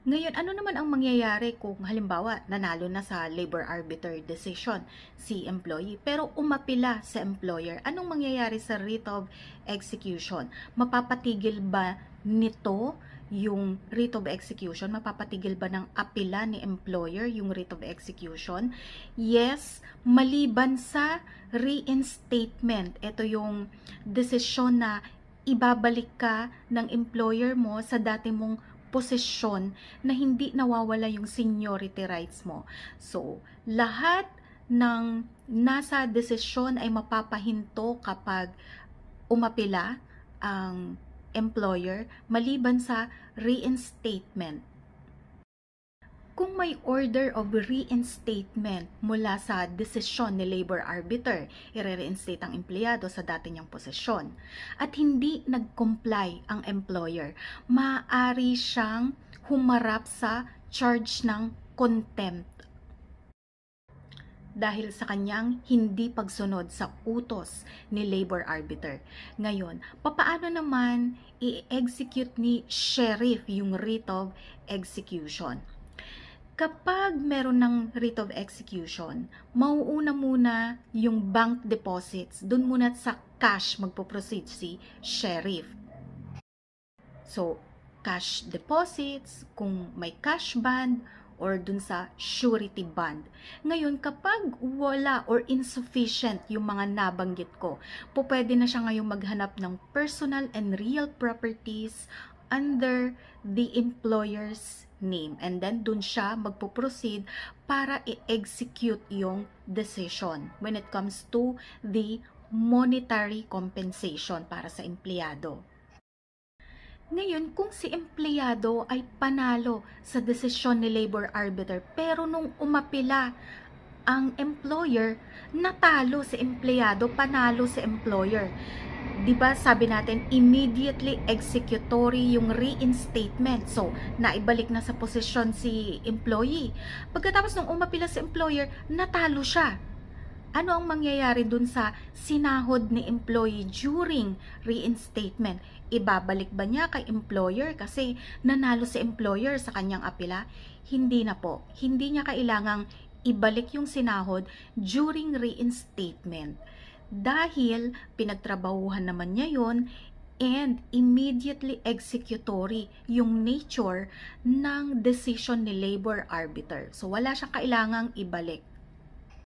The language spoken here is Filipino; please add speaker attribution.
Speaker 1: Ngayon, ano naman ang mangyayari kung halimbawa nanalo na sa labor arbiter decision si employee pero umapila sa employer? Anong mangyayari sa writ of execution? Mapapatigil ba nito yung writ of execution? Mapapatigil ba ng apila ni employer yung writ of execution? Yes, maliban sa reinstatement. Ito yung desisyon na ibabalik ka ng employer mo sa dati mong posisyon na hindi nawawala yung seniority rights mo. So, lahat ng nasa desisyon ay mapapahinto kapag umapila ang employer maliban sa reinstatement. Kung may order of reinstatement mula sa desisyon ni labor arbiter, i-reinstate ang empleyado sa dati niyang posisyon at hindi nag-comply ang employer, maaari siyang humarap sa charge ng contempt dahil sa kanyang hindi pagsunod sa utos ni labor arbiter. Ngayon, papaano naman i-execute ni sheriff yung writ of execution? Kapag meron ng writ of execution, mauuna muna yung bank deposits. Doon muna sa cash magpo-proceed si sheriff. So, cash deposits, kung may cash bond, or dun sa surety bond. Ngayon, kapag wala or insufficient yung mga nabanggit ko, pwede na siya ngayong maghanap ng personal and real properties under the employer's name. And then, dun siya magpo-proceed para i-execute yung decision when it comes to the monetary compensation para sa empleyado. Ngayon, kung si empleyado ay panalo sa desisyon ni labor arbiter pero nung umapila ang employer, natalo si empleyado, panalo si employer. Diba sabi natin, immediately executory yung reinstatement. So, naibalik na sa posisyon si employee. Pagkatapos nung umapila si employer, natalo siya. Ano ang mangyayari dun sa sinahod ni employee during reinstatement? Ibabalik ba niya kay employer kasi nanalo si employer sa kanyang apila? Hindi na po. Hindi niya kailangang ibalik yung sinahod during reinstatement. Dahil pinagtrabahuhan naman niya yon and immediately executory yung nature ng decision ni labor arbiter. So wala siyang kailangang ibalik.